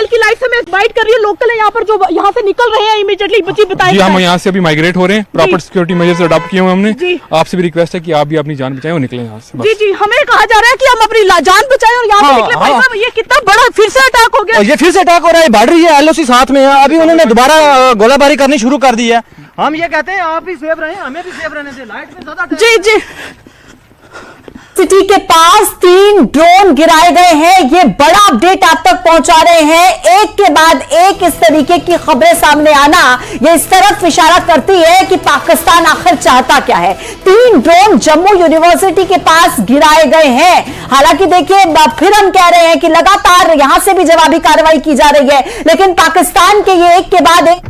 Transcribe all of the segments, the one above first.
कल की लाइट से मैं बाइट कर रही हूँ, लोकल है यहाँ पर जो यहाँ से निकल रहे हैं इमीडिएटली बच्ची बताएं। हम यहाँ से अभी माइग्रेट हो रहे हैं, प्रॉपर सिक्योरिटी मेजर्स अडॉप्ट किए हुए हमने। आपसे भी रिक्वेस्ट है कि आप भी अपनी जान बचाएं और निकलें यहाँ से। जी जी, हमें कहा जा रहा है कि हम अपनी जान बचाएं और यहाँ से निकले। भाई साहब ये कितना बड़ा फिर से अटैक हो गया, ये फिर से अटैक हो रहा है, बढ़ रही है, LOC साथ में है, अभी उन्होंने दोबारा गोलाबारी करनी शुरू कर दी है। हम ये कहते हैं आप भी सेफ रहें, हमें भी सेफ रहने दें, लाइट में ज्यादा। जी जी, सिटी के पास 3 ड्रोन गिराए गए हैं, ये बड़ा अपडेट आप तक पहुंचा रहे हैं। एक के बाद एक इस तरीके की खबरें सामने आना ये इस तरफ इशारा करती है कि पाकिस्तान आखिर चाहता क्या है। 3 ड्रोन जम्मू यूनिवर्सिटी के पास गिराए गए हैं। हालांकि देखिए फिर हम कह रहे हैं कि लगातार यहां से भी जवाबी कार्रवाई की जा रही है, लेकिन पाकिस्तान के ये एक के बाद एक।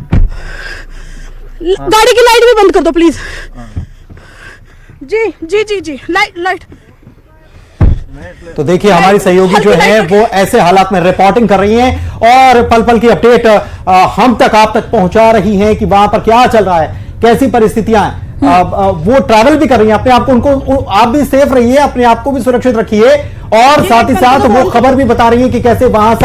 गाड़ी की लाइट भी बंद कर दो please. Ji ji ji ji, light. तो देखिए हमारी सहयोगी जो है वो ऐसे हालात में रिपोर्टिंग कर रही हैं और पल पल की अपडेट हम तक आप तक पहुंचा रही हैं कि वहां पर क्या चल रहा है, कैसी परिस्थितियां हैं। वो ट्रैवल भी कर रही हैं, अपने आप को उनको आप भी सेफ रहिए, अपने आप को भी सुरक्षित रखिए और साथ ही साथ वो खबर भी बता रही है कि कैसे वहां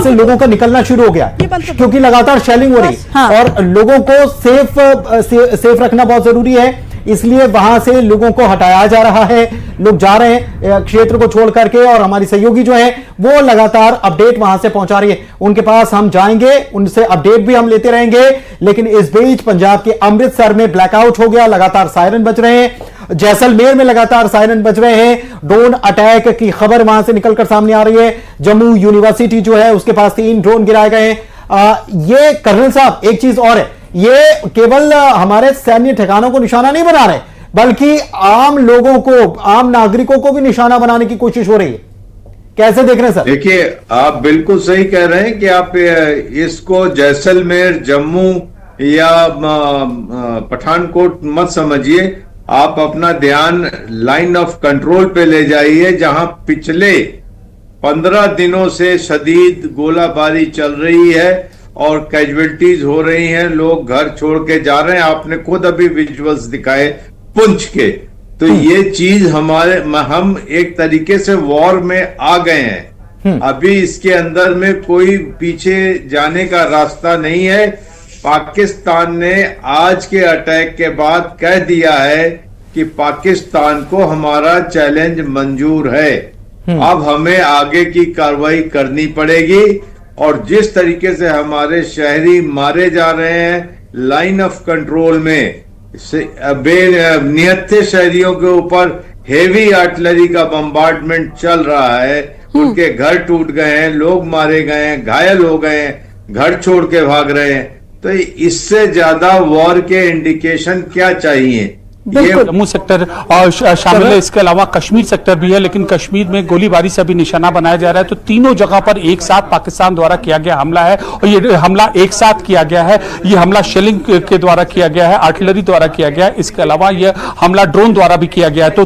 से लोगों का निकलना शुरू हो गया, क्योंकि लगातार शेलिंग हो रही है और लोगों को सेफ रखना बहुत जरूरी है, इसलिए वहां से लोगों को हटाया जा रहा है। लोग जा रहे हैं क्षेत्र को छोड़ करके और हमारी सहयोगी जो है वो लगातार अपडेट वहां से पहुंचा रही है। उनके पास हम जाएंगे, उनसे अपडेट भी हम लेते रहेंगे। लेकिन इस बीच पंजाब के अमृतसर में ब्लैकआउट हो गया, लगातार सायरन बज रहे हैं। जैसलमेर में लगातार सायरन बज रहे हैं। ड्रोन अटैक की खबर वहां से निकलकर सामने आ रही है। जम्मू यूनिवर्सिटी जो है उसके पास 3 ड्रोन गिराए गए हैं। ये कर्नल साहब एक चीज और है, ये केवल हमारे सैन्य ठिकानों को निशाना नहीं बना रहे, बल्कि आम लोगों को, आम नागरिकों को भी निशाना बनाने की कोशिश हो रही है। कैसे देख रहे हैं सर? देखिए आप बिल्कुल सही कह रहे हैं कि आप इसको जैसलमेर, जम्मू या पठानकोट मत समझिए, आप अपना ध्यान लाइन ऑफ कंट्रोल पे ले जाइए, जहां पिछले 15 दिनों से शदीद गोलाबारी चल रही है और कैजुअलिटीज हो रही हैं, लोग घर छोड़ के जा रहे हैं। आपने खुद अभी विजुअल्स दिखाए पुंछ के, तो ये चीज हम एक तरीके से वॉर में आ गए हैं। अभी इसके अंदर में कोई पीछे जाने का रास्ता नहीं है। पाकिस्तान ने आज के अटैक के बाद कह दिया है कि पाकिस्तान को हमारा चैलेंज मंजूर है, अब हमें आगे की कार्रवाई करनी पड़ेगी। और जिस तरीके से हमारे शहरी मारे जा रहे हैं लाइन ऑफ कंट्रोल में, बेनिहत्थे शहरियों के ऊपर हेवी आर्टिलरी का बम्बार्डमेंट चल रहा है, उनके घर टूट गए हैं, लोग मारे गए हैं, घायल हो गए हैं, घर छोड़ के भाग रहे हैं। तो इससे ज्यादा वॉर के इंडिकेशन क्या चाहिए? जम्मू सेक्टर शामिल है, इसके अलावा कश्मीर सेक्टर भी है, लेकिन कश्मीर में गोलीबारी से भी निशाना बनाया जा रहा है। तो तीनों जगह पर एक साथ पाकिस्तान द्वारा किया गया हमला है और ये हमला एक साथ किया गया है। ये हमला शेलिंग के द्वारा किया गया है, आर्टिलरी द्वारा किया गया है, इसके अलावा यह हमला ड्रोन द्वारा भी किया गया है। तो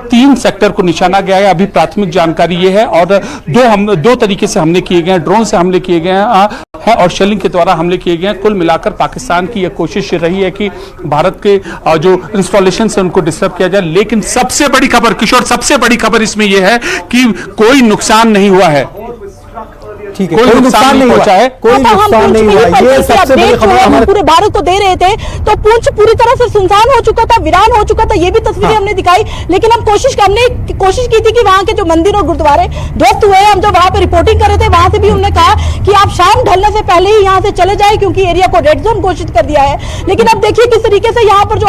3 सेक्टर को निशाना गया है, अभी प्राथमिक जानकारी ये है। और दो तरीके से हमले किए गए हैं, ड्रोन से हमले किए गए हैं और शेलिंग के द्वारा हमले किए गए हैं। कुल मिलाकर पाकिस्तान की यह कोशिश रही है कि भारत के जो इंस्टॉलेशन से उनको डिस्टर्ब किया जाए। लेकिन सबसे बड़ी खबर किशोर, सबसे बड़ी खबर इसमें यह है कि कोई नुकसान नहीं हुआ है, ठीक है, कोई नुकसान नहीं पहुंचा है, कोई नुकसान नहीं हुआ। ये सबसे बड़ी खबर हमारे पूरे भारत को दे रहे थे। तो पुंछ पूरी तरह से सुनसान हो चुका था, वीरान हो चुका था, ये भी तस्वीरें हमने दिखाई। लेकिन हमने कोशिश की थी कि वहां के जो मंदिर और गुरुद्वारे ध्वस्त हुए, हम जब वहां पे रिपोर्टिंग कर रहे थे, वहां से भी उन्होंने कहा कि आप शाम ढलने से पहले ही यहाँ से चले जाए, क्योंकि एरिया को रेड जोन घोषित कर दिया है। लेकिन अब देखिए किस तरीके से यहाँ पर जो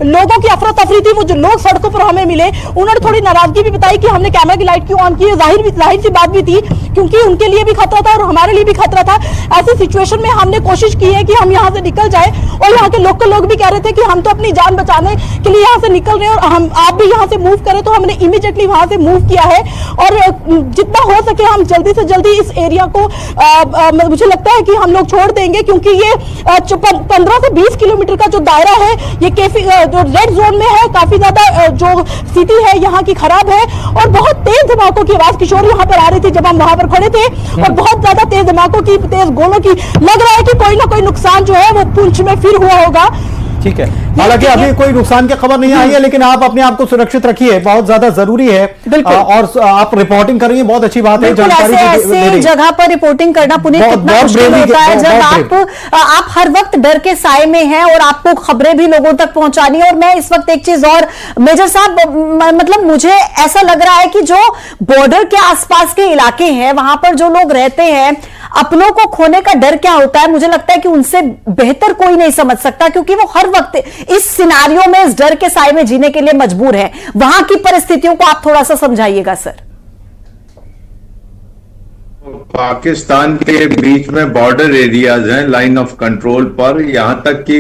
लोगों की अफरा तफरी थी, वो जो लोग सड़कों पर हमें मिले, उन्होंने थोड़ी नाराजगी भी बताई कि हमने कैमरा की लाइट क्यों ऑन की है। जाहिर सी बात भी थी, क्योंकि उनके लिए भी खतरा था और हमारे लिए भी खतरा था। ऐसी सिचुएशन में हमने कोशिश की है कि हम यहाँ से निकल जाए, और यहाँ के लोकल लोग भी कह रहे थे कि हम तो अपनी जान बचाने के लिए यहाँ से निकल रहे हैं और आप भी यहाँ से मूव करें। तो हमने इमीडिएटली वहां से मूव किया है और जितना हो सके हम जल्दी से जल्दी इस एरिया को मुझे लगता है कि हम लोग छोड़ देंगे, क्योंकि ये 15 से 20 किलोमीटर का जो दायरा है, ये जो रेड जोन में है, काफी ज्यादा जो स्थिति है यहाँ की खराब है। और बहुत तेज धमाकों की आवाज किशोर यहाँ पर आ रही थी जब हम वहां पर खड़े थे, और बहुत ज्यादा तेज धमाकों की, तेज गोलों की। लग रहा है कि कोई ना कोई नुकसान जो है वो पुंछ में फिर हुआ होगा। ठीक है, हालांकि अभी कोई नुकसान की खबर नहीं आई है, लेकिन आप अपने आप को सुरक्षित रखिए, बहुत ज्यादा जरूरी है। और आप रिपोर्टिंग कर रही हैं, बहुत अच्छी बात है। ऐसे जगह पर रिपोर्टिंग करना पुनीत कितना मुश्किल होता है जब आप हर वक्त डर के साए में हैं और आपको खबरें भी लोगों तक पहुंचानी है। और मैं इस वक्त एक चीज और मेजर साहब, मतलब मुझे ऐसा लग रहा है कि जो बॉर्डर के आसपास के इलाके हैं वहां पर जो लोग रहते हैं, अपनों को खोने का डर क्या होता है, मुझे लगता है कि उनसे बेहतर कोई नहीं समझ सकता, क्योंकि वो हर वक्त इस सिनारियों में, इस डर के साए में जीने के लिए मजबूर है। वहां की परिस्थितियों को आप थोड़ा सा समझाइएगा सर। पाकिस्तान के बीच में बॉर्डर एरियाज हैं, लाइन ऑफ कंट्रोल पर, यहां तक कि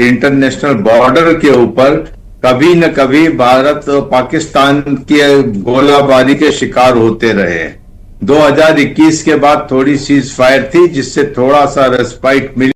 इंटरनेशनल बॉर्डर के ऊपर कभी न कभी भारत और पाकिस्तान की गोलाबारी के शिकार होते रहे। 2021 के बाद थोड़ी सीज फायर थी, जिससे थोड़ा सा रेस्पाइट मिली।